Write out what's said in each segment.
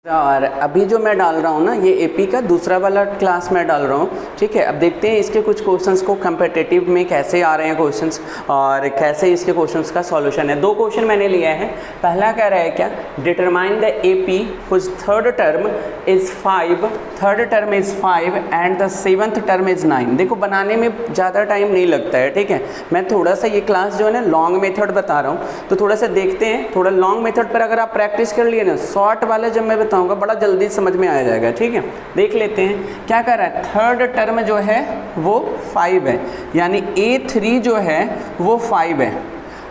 और अभी जो मैं डाल रहा हूँ ना, ये एपी का दूसरा वाला क्लास में डाल रहा हूँ, ठीक है। अब देखते हैं इसके कुछ क्वेश्चंस को कम्पिटिटिव में कैसे आ रहे हैं क्वेश्चंस और कैसे इसके क्वेश्चंस का सॉल्यूशन है। दो क्वेश्चन मैंने लिया है। पहला कह रहा है क्या, determine the AP whose third term is 5, third term is 5 and the seventh term is 9। देखो बनाने में ज़्यादा टाइम नहीं लगता है, ठीक है। मैं थोड़ा सा ये क्लास जो है ना लॉन्ग मेथड बता रहा हूँ, तो थोड़ा सा देखते हैं। थोड़ा लॉन्ग मेथड पर अगर आप प्रैक्टिस कर लिए ना, शॉर्ट वाला जब मैं बताऊंगा बड़ा जल्दी समझ में आ जाएगा, ठीक है। देख लेते हैं क्या कर रहा है। थर्ड टर्म जो है वो 5 है, यानी A3 जो है वो 5 है,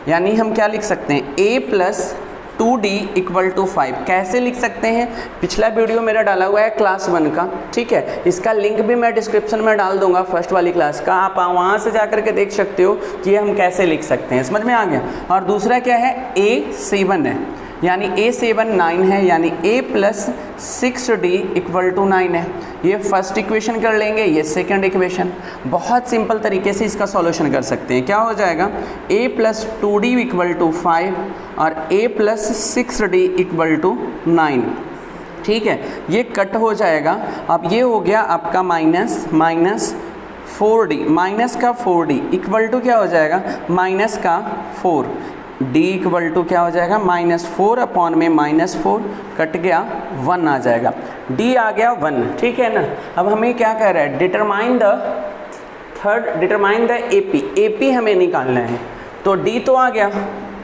यानी हम क्या लिख सकते हैं, A plus 2D equal to 5। कैसे लिख सकते हैं, पिछला वीडियो मेरा डाला हुआ है क्लास 1 का, ठीक है। इसका लिंक भी मैं डिस्क्रिप्शन में डाल दूंगा, फर्स्ट वाली क्लास का। आप वहाँ से जा करके देख सकते हो कि हम कैसे लिख सकते हैं। समझ में आ गया। और दूसरा क्या है, A7 है, यानी A7 9 है, यानी A plus 6D equal to 9 है। ये फर्स्ट इक्वेशन कर लेंगे, ये सेकंड इक्वेशन। बहुत सिंपल तरीके से इसका सॉल्यूशन कर सकते हैं। क्या हो जाएगा, A plus 2D equal to 5 और A plus 6D equal to 9, ठीक है। ये कट हो जाएगा। अब ये हो गया आपका माइनस 4D, माइनस का 4D इक्वल टू क्या हो जाएगा, माइनस का 4, D इक्वल टू क्या हो जाएगा, -4 अपॉन में -4 कट गया, 1 आ जाएगा। D आ गया 1, ठीक है ना। अब हमें क्या कह रहा है, डिटरमाइन द AP हमें निकालना है। तो D तो आ गया,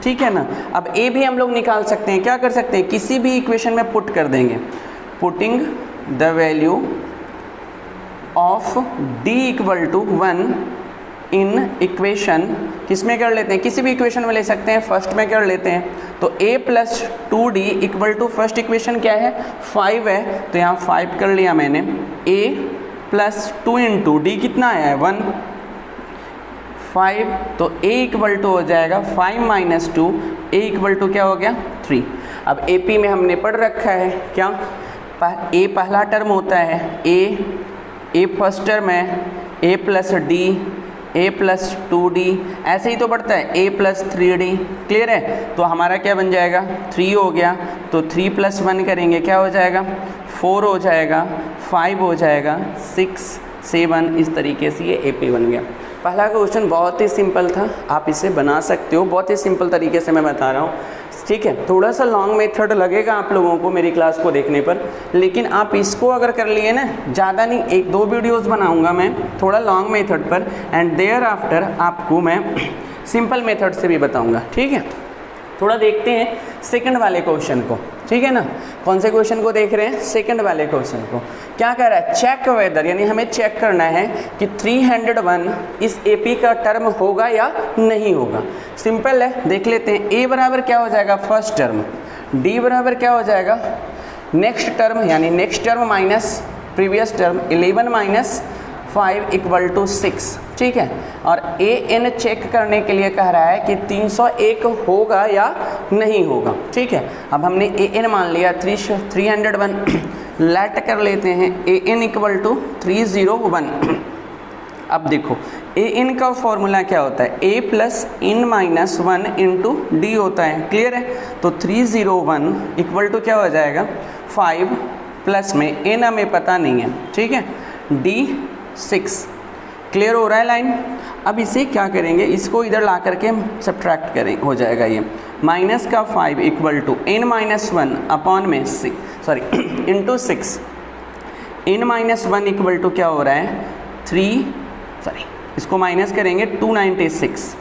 ठीक है ना। अब A भी हम लोग निकाल सकते हैं। क्या कर सकते हैं, किसी भी इक्वेशन में पुट कर देंगे। Putting the value of D equal to 1 in equation, किस में कर लेते हैं, किसी भी इक्वेशन में ले सकते हैं, फर्स्ट में कर लेते हैं। तो A plus 2D equal to first equation क्या है, 5 है, तो यहाँ 5 कर लिया मैंने। A प्लस 2 इंटू D कितना आया है, 1, 5, तो A इक्वल टू हो जाएगा 5 माइनस 2, A इक्वल टू क्या हो गया, 3। अब AP में हमने पढ़ रखा है क्या, A पहला टर्म होता है, A फर्स्ट टर्म है, A plus D, A plus 2D, ऐसे ही तो बढ़ता है, A प्लस 3D। क्लियर है। तो हमारा क्या बन जाएगा, 3 हो गया, तो 3 प्लस 1 करेंगे, क्या हो जाएगा, 4 हो जाएगा, 5 हो जाएगा, 6, 7, इस तरीके से ये AP बन गया। पहला क्वेश्चन बहुत ही सिंपल था, आप इसे बना सकते हो, बहुत ही सिंपल तरीके से मैं बता रहा हूँ, ठीक है। थोड़ा सा लॉन्ग मेथड लगेगा आप लोगों को मेरी क्लास को देखने पर, लेकिन आप इसको अगर कर लिए ना, ज़्यादा नहीं, 1-2 वीडियोस बनाऊंगा मैं थोड़ा लॉन्ग मेथड पर, एंड देयर आफ्टर आपको मैं सिंपल मेथड से भी बताऊंगा, ठीक है। थोड़ा देखते हैं सेकंड वाले क्वेश्चन को, ठीक है ना। कौन से क्वेश्चन को देख रहे हैं, सेकंड वाले क्वेश्चन को। क्या कह रहा है, चेक वेदर, यानी हमें चेक करना है कि 301 इस AP का टर्म होगा या नहीं होगा। सिंपल है, देख लेते हैं। A बराबर क्या हो जाएगा, फर्स्ट टर्म, D बराबर क्या हो जाएगा, नेक्स्ट टर्म, यानी next term minus previous term, 11 minus 5 equal to 6, ठीक है। और AN चेक करने के लिए कह रहा है कि 301 होगा या नहीं होगा, ठीक है। अब हमने AN मान लिया 301, लेट कर लेते हैं AN इक्वल टू 301। अब देखो AN का फॉर्मूला क्या होता है, A plus in minus 1 into D होता है। क्लियर है। तो 301 इक्वल टू क्या हो जाएगा, 5 प्लस में N हमें पता नहीं है, ठीक है, D 6। क्लियर हो रहा है लाइन। अब इसे क्या करेंगे, इसको इधर ला करके सब्ट्रैक्ट करें, हो जाएगा ये माइनस का 5 equal to n minus 1 upon में 6, sorry into 6, n minus 1 equal to क्या हो रहा है, 3, सॉरी इसको माइनस करेंगे, 296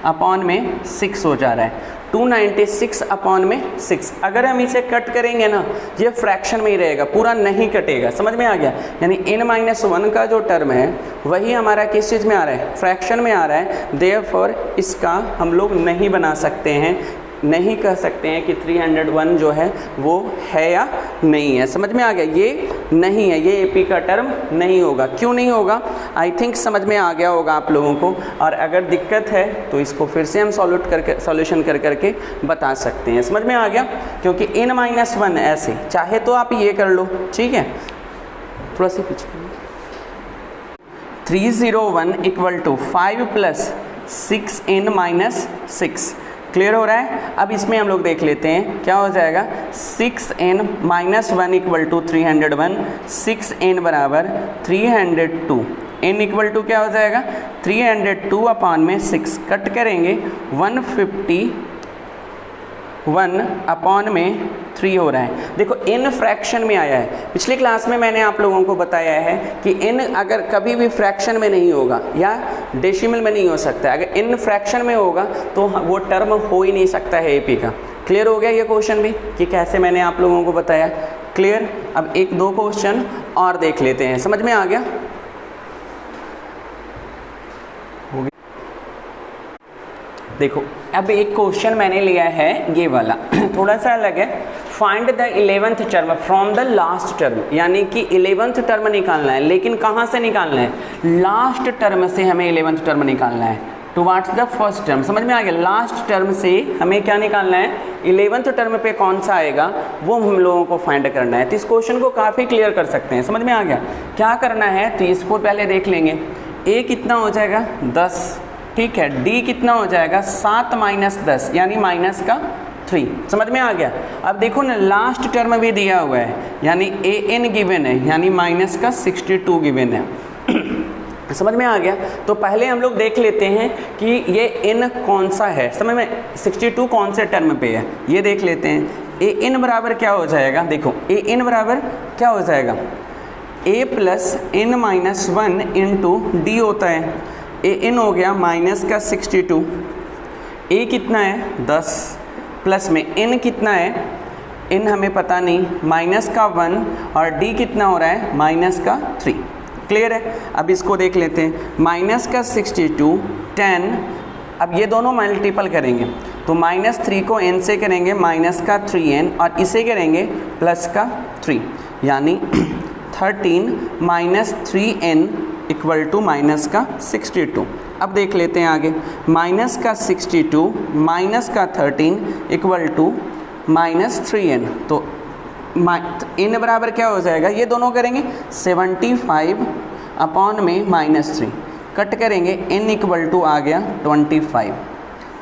अपॉन में 6 हो जा रहा है, 296 अपॉन में 6। अगर हम इसे कट करेंगे ना, ये फ्रैक्शन में ही रहेगा, पूरा नहीं कटेगा। समझ में आ गया। यानी n-1 का जो टर्म है वही हमारा किस चीज़ में आ रहा है, फ्रैक्शन में आ रहा है। देयरफॉर इसका हम लोग नहीं बना सकते हैं, नहीं कह सकते हैं कि 301 जो है वो है या नहीं है। समझ में आ गया, ये नहीं है, ये AP का टर्म नहीं होगा। क्यों नहीं होगा, आई थिंक समझ में आ गया होगा आप लोगों को। और अगर दिक्कत है तो इसको फिर से हम सॉल्यूशन कर करके बता सकते हैं। समझ में आ गया, क्योंकि n-1 ऐसे, चाहे तो आप ये कर लो, ठीक है। थोड़ा सा पीछे, 301 equal to 5 plus 6n minus 6, clear हो रहा है। अब इसमें हम लोग देख लेते हैं क्या हो जाएगा, 6n minus 1 equal to 301, 6n बराबर 302, n इक्वल टू क्या हो जाएगा 302 अपॉन में 6 कट करेंगे 151 अपॉन में 3 हो रहा है। देखो n फ्रैक्शन में आया है, पिछली क्लास में मैंने आप लोगों को बताया है कि n अगर कभी भी फ्रैक्शन में नहीं होगा या डेसिमल में नहीं हो सकता है, अगर n फ्रैक्शन में होगा तो वो टर्म हो ही नहीं सकता है AP का। क्लियर हो गया ये क्वेश्चन भी कि कैसे मैंने आप लोगों को बताया। क्लियर। अब एक दो क्वेश्चन और देख लेते हैं, समझ में आ गया। देखो अब एक क्वेश्चन मैंने लिया है ये वाला थोड़ा सा अलग है। Find the 11th term from the last term, यानी कि 11th टर्म निकालना है, लेकिन कहाँ से निकालना है, लास्ट टर्म से हमें 11th टर्म निकालना है टुवार्ड्स द फर्स्ट टर्म। समझ में आ गया। लास्ट टर्म से हमें क्या निकालना है, 11th टर्म पे कौन सा आएगा वो हम लोगों को फाइंड करना है। तो इस क्वेश्चन को काफ़ी क्लियर कर सकते हैं, समझ में आ गया। क्या करना है तो इसको पहले देख लेंगे। a कितना हो जाएगा 10, ठीक है। d कितना हो जाएगा 7 माइनस 10 यानी माइनस का 3, समझ में आ गया। अब देखो ना लास्ट टर्म भी दिया हुआ है, यानी an गिवन है, यानी माइनस का 62 गिवन है समझ में आ गया। तो पहले हम लोग देख लेते हैं कि ये n कौन सा है, समझ में 62 कौन से टर्म पे है ये देख लेते हैं। an बराबर क्या हो जाएगा, देखो an बराबर क्या हो जाएगा, a plus n minus 1 into D होता है। an हो गया माइनस का 62, a कितना है 10 प्लस में n कितना है, n हमें पता नहीं, माइनस का 1 और d कितना हो रहा है माइनस का 3। क्लियर है। अब इसको देख लेते हैं, माइनस का 62 10, अब ये दोनों मल्टीपल करेंगे तो माइनस 3 को n से करेंगे माइनस का 3n और इसे करेंगे प्लस का 3, यानी 13 minus 3n equal to minus का 62। अब देख लेते हैं आगे, माइनस का 62 माइनस का 13 इक्वल टू माइनस 3n, तो n बराबर क्या हो जाएगा, ये दोनों करेंगे 75 अपॉन में माइनस 3 कट करेंगे, n इक्वल टू आ गया 25,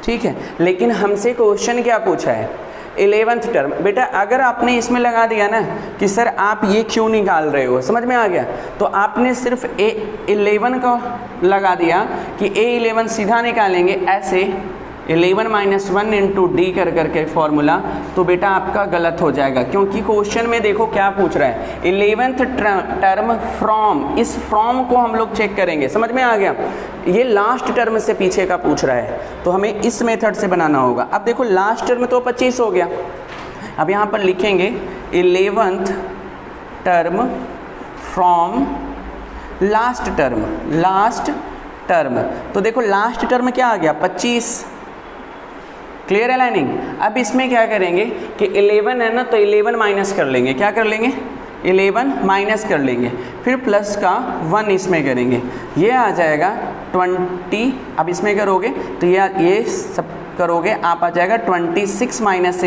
ठीक है। लेकिन हमसे क्वेश्चन क्या पूछा है 11th टर्म। बेटा अगर आपने इसमें लगा दिया ना कि सर आप ये क्यों निकाल रहे हो, समझ में आ गया, तो आपने सिर्फ A11 का लगा दिया कि A11 सीधा निकालेंगे ऐसे 11 माइनस 1 इंटू डी कर करके फॉर्मूला, तो बेटा आपका गलत हो जाएगा, क्योंकि क्वेश्चन में देखो क्या पूछ रहा है 11th टर्म फ्रॉम, इस फ्रॉम को हम लोग चेक करेंगे, समझ में आ गया। ये लास्ट टर्म से पीछे का पूछ रहा है तो हमें इस मेथड से बनाना होगा। अब देखो लास्ट टर्म तो 25 हो गया, अब यहाँ पर लिखेंगे 11th term from last term, तो देखो लास्ट टर्म क्या आ गया 25। क्लियर है लाइनिंग। अब इसमें क्या करेंगे कि 11 है ना, तो 11 माइनस कर लेंगे, क्या कर लेंगे 11 माइनस कर लेंगे, फिर प्लस का 1 इसमें करेंगे, ये आ जाएगा 20। अब इसमें करोगे तो ये सब करोगे आप आ जाएगा 26 माइनस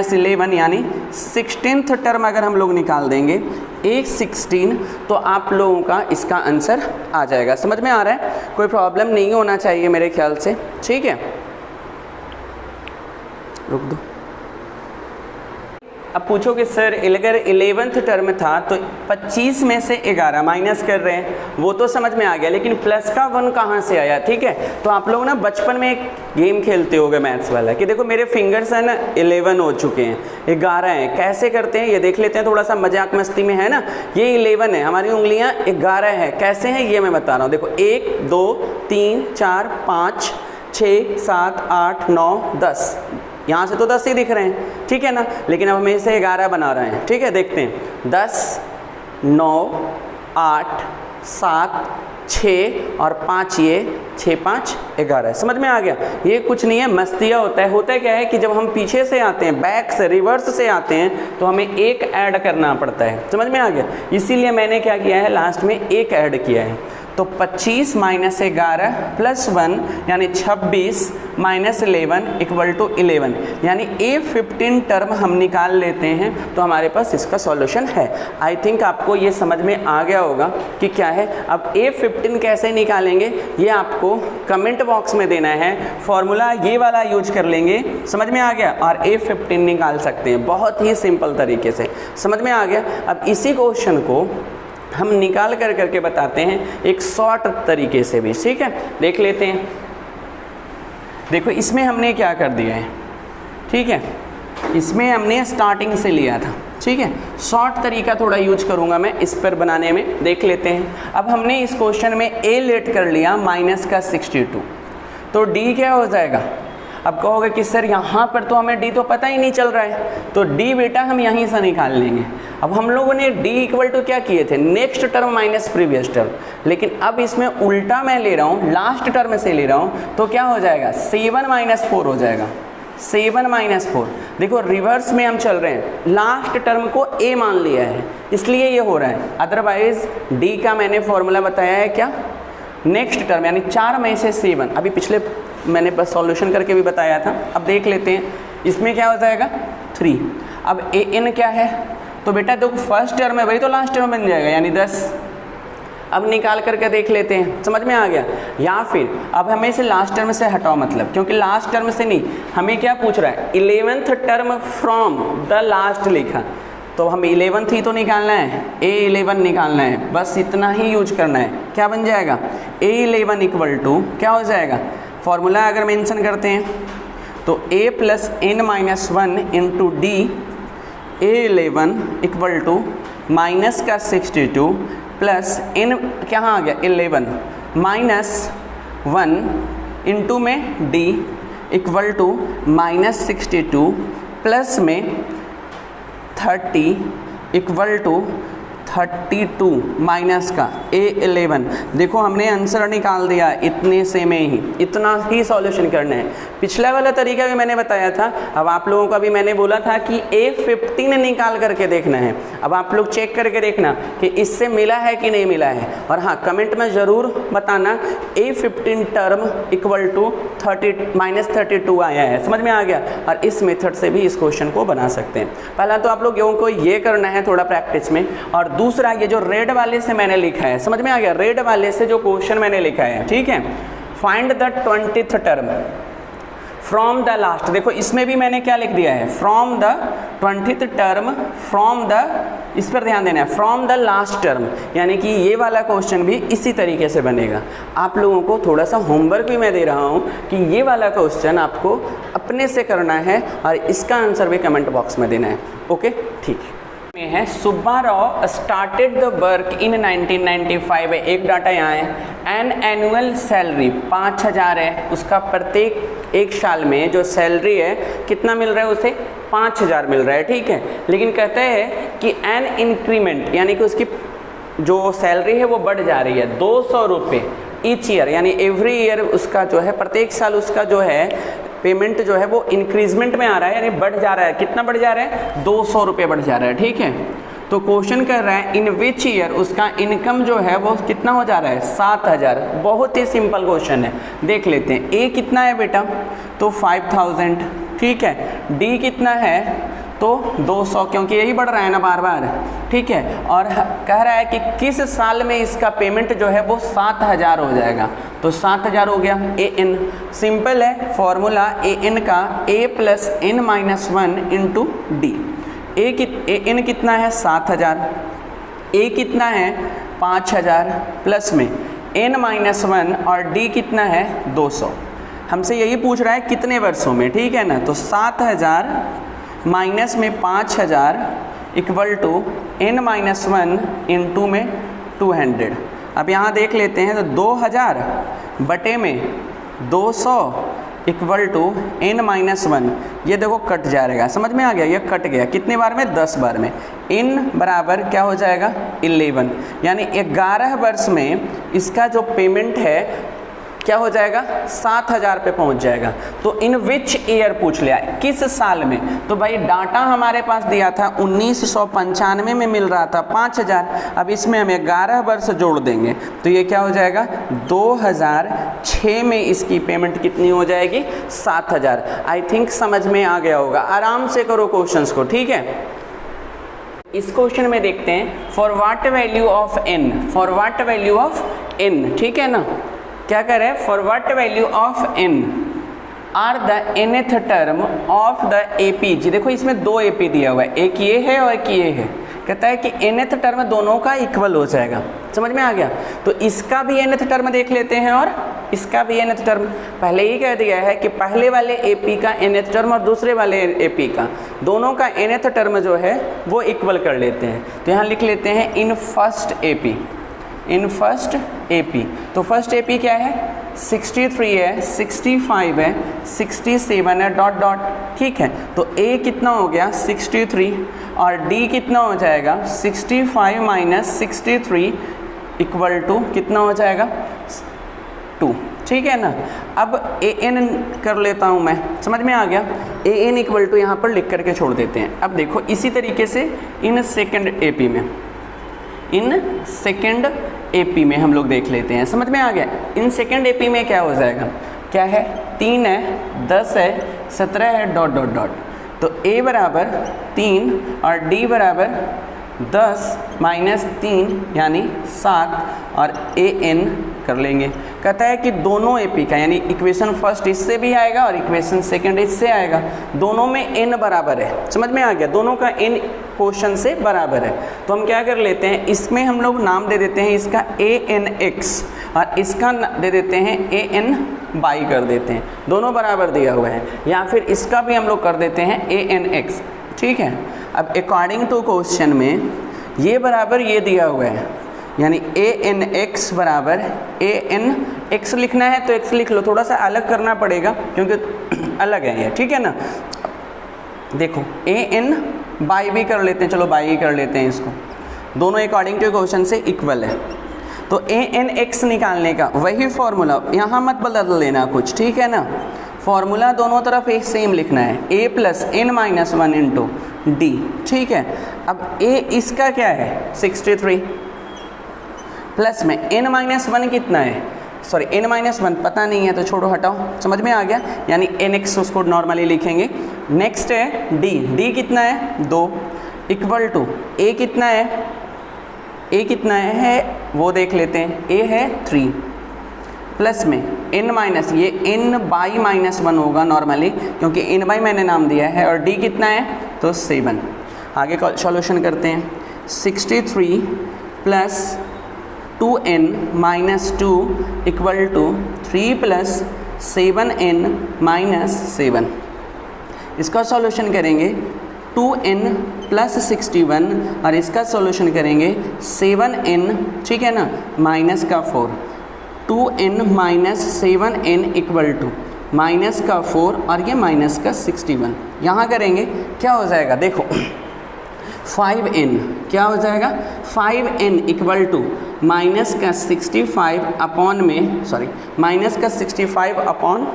11 यानी 16th टर्म अगर हम लोग निकाल देंगे 16, तो आप लोगों का इसका आंसर आ जाएगा। समझ में आ रहा है, कोई प्रॉब्लम नहीं होना चाहिए मेरे ख्याल से, ठीक है। रुक दो। अब पूछोगे सर अगर 11th टर्म था तो 25 में से 11 माइनस कर रहे हैं, वो तो समझ में आ गया, लेकिन प्लस का 1 कहाँ से आया, ठीक है। तो आप लोग ना बचपन में एक गेम खेलते होगे मैथ्स वाला कि देखो मेरे फिंगर्स हैं ना 11 हो चुके हैं, 11 हैं, कैसे करते हैं ये देख लेते हैं, थोड़ा सा मजाक मस्ती में है ना। ये 11 है, हमारी उंगलियाँ 11 है, कैसे हैं ये मैं बता रहा हूँ। देखो 1 2 3 4 5 6 7 8 9 10, यहाँ से तो 10 ही दिख रहे हैं, ठीक है ना, लेकिन अब हम इसे 11 बना रहे हैं, ठीक है। देखते हैं 10 9 8 7 6 और 5, ये 6 5 11, समझ में आ गया। ये कुछ नहीं है, मस्तिया होता है क्या है कि जब हम पीछे से आते हैं, बैक से रिवर्स से आते हैं, तो हमें एक ऐड करना पड़ता है, समझ में आ गया। इसीलिए मैंने क्या किया है लास्ट में एक ऐड किया है। तो 25 माइनस 11 प्लस 1 यानी 26 माइनस 11 इक्वल टू 11, यानी A15 टर्म हम निकाल लेते हैं तो हमारे पास इसका सॉल्यूशन है। आई थिंक आपको ये समझ में आ गया होगा कि क्या है। अब A15 कैसे निकालेंगे ये आपको कमेंट बॉक्स में देना है, फॉर्मूला ये वाला यूज कर लेंगे, समझ में आ गया, और A15 निकाल सकते हैं बहुत ही सिंपल तरीके से, समझ में आ गया। अब इसी क्वेश्चन को हम निकाल कर करके बताते हैं एक शॉर्ट तरीके से भी, ठीक है, देख लेते हैं। देखो इसमें हमने क्या कर दिया है, ठीक है, इसमें हमने स्टार्टिंग से लिया था, ठीक है, शॉर्ट तरीका थोड़ा यूज करूंगा मैं इस पर बनाने में, देख लेते हैं। अब हमने इस क्वेश्चन में a लेट कर लिया माइनस का 62, तो d क्या हो जाएगा। अब कहोगे कि सर यहाँ पर तो हमें d तो पता ही नहीं चल रहा है, तो d बेटा हम यहीं से निकाल लेंगे। अब हम लोगों ने d इक्वल टू क्या किए थे, next term minus previous term, लेकिन अब इसमें उल्टा मैं ले रहा हूँ, लास्ट टर्म से ले रहा हूँ, तो क्या हो जाएगा 7 माइनस 4 हो जाएगा, 7 माइनस 4। देखो रिवर्स में हम चल रहे हैं, लास्ट टर्म को a मान लिया है इसलिए ये हो रहा है, अदरवाइज d का मैंने फॉर्मूला बताया है क्या, नेक्स्ट टर्म यानी 4 में से 7, अभी पिछले मैंने बस सॉल्यूशन करके भी बताया था। अब देख लेते हैं इसमें क्या हो जाएगा 3। अब ए एन क्या है, तो बेटा देखो फर्स्ट टर्म है वही तो लास्ट टर्म बन जाएगा यानी 10। अब निकाल करके देख लेते हैं, समझ में आ गया। या फिर अब हमें इसे लास्ट टर्म से हटाओ, मतलब क्योंकि लास्ट टर्म से नहीं, हमें क्या पूछ रहा है 11th term from the last लिखा, तो हम 11th ही तो निकालना है, A11 निकालना है, बस इतना ही यूज करना है। क्या बन जाएगा A11 इक्वल टू क्या हो जाएगा, फॉर्मूला अगर मेंशन करते हैं तो a plus N minus 1 into D, A11 equal to minus का 62 प्लस n कहाँ आ गया 11 माइनस 1 इंटू में d equal to minus 62 plus में 30 इक्वल टू 32 माइनस का A11। देखो हमने आंसर निकाल दिया इतने से में ही, इतना ही सॉल्यूशन करना है। पिछला वाला तरीका भी मैंने बताया था, अब आप लोगों का भी मैंने बोला था कि A15 निकाल करके देखना है। अब आप लोग चेक करके देखना कि इससे मिला है कि नहीं मिला है, और हाँ कमेंट में ज़रूर बताना A15 term equal to minus 32 आया है, समझ में आ गया। और इस मेथड से भी इस क्वेश्चन को बना सकते हैं। पहला तो आप लोगों को ये करना है थोड़ा प्रैक्टिस में, और दूसरा ये जो रेड वाले से मैंने लिखा है, समझ में आ गया, रेड वाले से जो क्वेश्चन मैंने लिखा है, ठीक है, find the 20th term from the last. देखो इसमें भी मैंने क्या लिख दिया है, from the 20th term from the, इस पर ध्यान देना है, फ्रॉम द लास्ट टर्म, यानी कि ये वाला क्वेश्चन भी इसी तरीके से बनेगा। आप लोगों को थोड़ा सा होमवर्क भी मैं दे रहा हूँ कि ये वाला क्वेश्चन आपको अपने से करना है और इसका आंसर भी कमेंट बॉक्स में देना है। ओके ठीक है। Subbarao started the work in 1995 है, एक डाटा यहाँ है। एन एनुअल सैलरी 5000 है, उसका प्रत्येक एक साल में जो सैलरी है कितना मिल रहा है उसे 5000 मिल रहा है, ठीक है। लेकिन कहते हैं कि एन इंक्रीमेंट यानी कि उसकी जो सैलरी है वो बढ़ जा रही है 200 रुपये ईच ईयर, यानी एवरी ईयर उसका जो है प्रत्येक साल उसका जो है पेमेंट जो है वो इंक्रीजमेंट में आ रहा है, यानी बढ़ जा रहा है। कितना बढ़ जा रहा है 200 रुपये बढ़ जा रहा है, ठीक है। तो क्वेश्चन कर रहा है इन विच ईयर उसका इनकम जो है वो कितना हो जा रहा है 7000। बहुत ही सिंपल क्वेश्चन है, देख लेते हैं। ए कितना है बेटा तो 5000, ठीक है। डी कितना है तो 200, क्योंकि यही बढ़ रहा है ना बार बार, ठीक है। और कह रहा है कि किस साल में इसका पेमेंट जो है वो 7000 हो जाएगा, तो 7000 हो गया। ए एन सिंपल है फॉर्मूला ए एन का, A plus N minus 1 into D. A N कितना है 7000, ए कितना है 5000 प्लस में एन माइनस 1 और डी कितना है 200। हमसे यही पूछ रहा है कितने वर्षों में, ठीक है ना। तो 7000 माइनस में 5000 equal to n minus 1 into में 200। अब यहाँ देख लेते हैं तो 2000 बटे में 200 इक्वल टू n माइनस 1, ये देखो कट जाएगा, समझ में आ गया, ये कट गया कितने बार में 10 बार में। n बराबर क्या हो जाएगा 11, यानी 11 वर्ष में इसका जो पेमेंट है क्या हो जाएगा 7000 पे पहुंच जाएगा। तो इन विच ईयर पूछ लिया, किस साल में। तो भाई डाटा हमारे पास दिया था 1995 में मिल रहा था 5000, अब इसमें हम 11 वर्ष जोड़ देंगे तो ये क्या हो जाएगा 2006 में इसकी पेमेंट कितनी हो जाएगी 7000। आई थिंक समझ में आ गया होगा, आराम से करो क्वेश्चंस को, ठीक है। इस क्वेश्चन में देखते हैं for what value of n, for what value of n, ठीक है ना। क्या कर रहे हैं, for what value of n are the nth term of the APG। देखो इसमें दो AP दिया हुआ है, एक ये है और एक ये है। कहता है कि nth टर्म दोनों का इक्वल हो जाएगा, समझ में आ गया। तो इसका भी nth टर्म देख लेते हैं और इसका भी nth टर्म। पहले ही कह दिया है कि पहले वाले AP का nth टर्म और दूसरे वाले AP का, दोनों का nth टर्म जो है वो इक्वल कर लेते हैं। तो यहाँ लिख लेते हैं in first AP, in first AP। तो फर्स्ट AP क्या है 63 है, 65 है, 67 है, डॉट डॉट, ठीक है। तो A कितना हो गया 63 और D कितना हो जाएगा 65 माइनस 63 इक्वल टू कितना हो जाएगा 2, ठीक है ना। अब AN कर लेता हूँ मैं, समझ में आ गया। AN इक्वल टू यहाँ पर लिख करके छोड़ देते हैं। अब देखो इसी तरीके से इन सेकेंड AP में, इन सेकेंड AP में हम लोग देख लेते हैं, समझ में आ गया। इन सेकेंड AP में क्या हो जाएगा, क्या है 3 है, 10 है, 17 है, डॉट डॉट डॉट। तो A बराबर 3 और D बराबर 10 माइनस 3 यानी 7 और AN कर लेंगे। कहता है कि दोनों AP का यानी इक्वेशन फर्स्ट इससे भी आएगा और इक्वेशन सेकंड इससे आएगा, दोनों में n बराबर है, समझ में आ गया। दोनों का n क्वेश्चन से बराबर है। तो हम क्या कर लेते हैं, इसमें हम लोग नाम दे देते हैं इसका ANX और इसका दे देते हैं ANY कर देते हैं, दोनों बराबर दिया हुआ है। या फिर इसका भी हम लोग कर देते हैं ANX, ठीक है। अब अकॉर्डिंग टू क्वेश्चन में ये बराबर ये दिया हुआ है, यानी ANX बराबर ANX लिखना है तो x लिख लो, थोड़ा सा अलग करना पड़ेगा क्योंकि अलग है ये, ठीक है ना। देखो ANY भी कर लेते हैं, चलो बाई ही कर लेते हैं इसको, दोनों अकॉर्डिंग टू क्वेश्चन से इक्वल है। तो ANX निकालने का वही फॉर्मूला, यहाँ मत बदल लेना कुछ, ठीक है ना। फॉर्मूला दोनों तरफ एक सेम लिखना है, A plus n minus 1 into D, ठीक है। अब A इसका क्या है 63 प्लस में n माइनस 1 कितना है, सॉरी n माइनस 1 पता नहीं है तो छोड़ो हटाओ, समझ में आ गया। यानी NX उसको नॉर्मली लिखेंगे। नेक्स्ट है D कितना है 2 इक्वल टू A कितना है, A कितना है वो देख लेते हैं, A है 3 प्लस में n माइनस ये n बाई माइनस 1 होगा नॉर्मली क्योंकि n बाई मैंने नाम दिया है, और D कितना है तो 7। आगे सॉल्यूशन करते हैं, 63 plus 2n minus 2 equal to 3 plus 7n minus 7। इसका सॉल्यूशन करेंगे 2n प्लस 61 और इसका सॉल्यूशन करेंगे 7n, ठीक है ना, माइनस का 4। 2n minus 7n equal to minus का 4 और ये माइनस का 61। यहाँ करेंगे क्या हो जाएगा, देखो 5n क्या हो जाएगा 5n इक्वल टू माइनस का 65 अपॉन में, सॉरी माइनस का 65 upon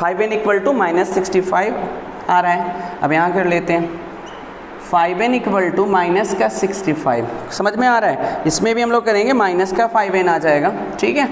5n equal to minus 65 आ रहा है। अब यहाँ कर लेते हैं 5n इक्वल टू माइनस का 65, समझ में आ रहा है। इसमें भी हम लोग करेंगे माइनस का 5n आ जाएगा, ठीक है।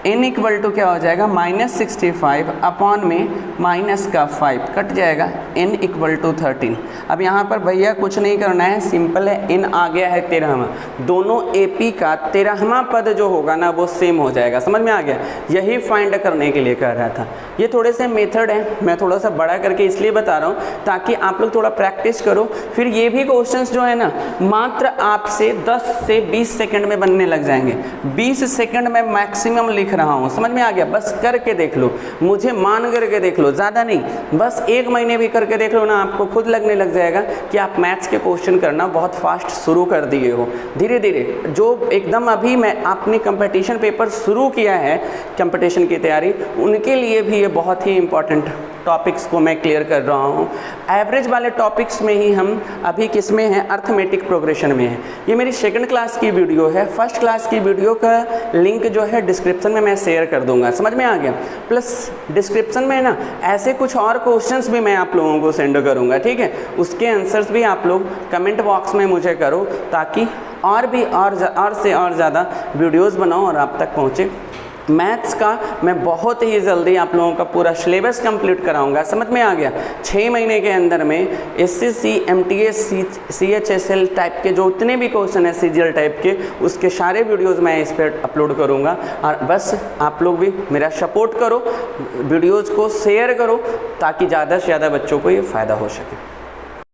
n इक्वल टू क्या हो जाएगा माइनस 65 अपॉन में माइनस का 5 कट जाएगा, n इक्वल टू 13। अब यहाँ पर भैया कुछ नहीं करना है, सिंपल है, n आ गया है 13वां, दोनों AP का 13वां पद जो होगा ना वो सेम हो जाएगा, समझ में आ गया। यही फाइंड करने के लिए कह रहा था। ये थोड़े से मेथड है, मैं थोड़ा सा बड़ा करके इसलिए बता रहा हूँ ताकि आप लोग थोड़ा प्रैक्टिस करो। फिर ये भी क्वेश्चंस जो है ना मात्र आपसे 10 से 20 सेकंड में बनने लग जाएंगे। 20 सेकंड में मैक्सिमम लिख रहा हूँ, समझ में आ गया। बस करके देख लो, मुझे मान करके देख लो, ज़्यादा नहीं, बस 1 महीने भी करके देख लो ना, आपको खुद लगने लग जाएगा कि आप मैथ्स के क्वेश्चन करना बहुत फास्ट शुरू कर दिए हो। धीरे धीरे जो एकदम अभी मैं आपने कंपटीशन पेपर शुरू किया है, कंपटीशन की तैयारी, उनके लिए भी ये बहुत ही इम्पोर्टेंट टॉपिक्स को मैं क्लियर कर रहा हूँ। एवरेज वाले टॉपिक्स में ही हम अभी किस में हैं, अर्थमेटिक प्रोग्रेशन में है। ये मेरी सेकंड क्लास की वीडियो है, फर्स्ट क्लास की वीडियो का लिंक जो है डिस्क्रिप्शन में मैं शेयर कर दूंगा, समझ में आ गया। प्लस डिस्क्रिप्शन में ना ऐसे कुछ और क्वेश्चंस भी मैं आप लोगों को सेंड करूँगा, ठीक है, उसके आंसर्स भी आप लोग कमेंट बॉक्स में मुझे करो, ताकि और भी और से और ज़्यादा वीडियोस बनाऊं और आप तक पहुँचे। मैथ्स का मैं बहुत ही जल्दी आप लोगों का पूरा सिलेबस कंप्लीट कराऊंगा, समझ में आ गया। 6 महीने के अंदर में SSC, MTS, CHSL टाइप के जो उतने भी क्वेश्चन है CGL टाइप के, उसके सारे वीडियोस मैं इस पर अपलोड करूंगा। और बस आप लोग भी मेरा सपोर्ट करो, वीडियोज़ को शेयर करो, ताकि ज़्यादा से ज़्यादा बच्चों को ये फ़ायदा हो सके।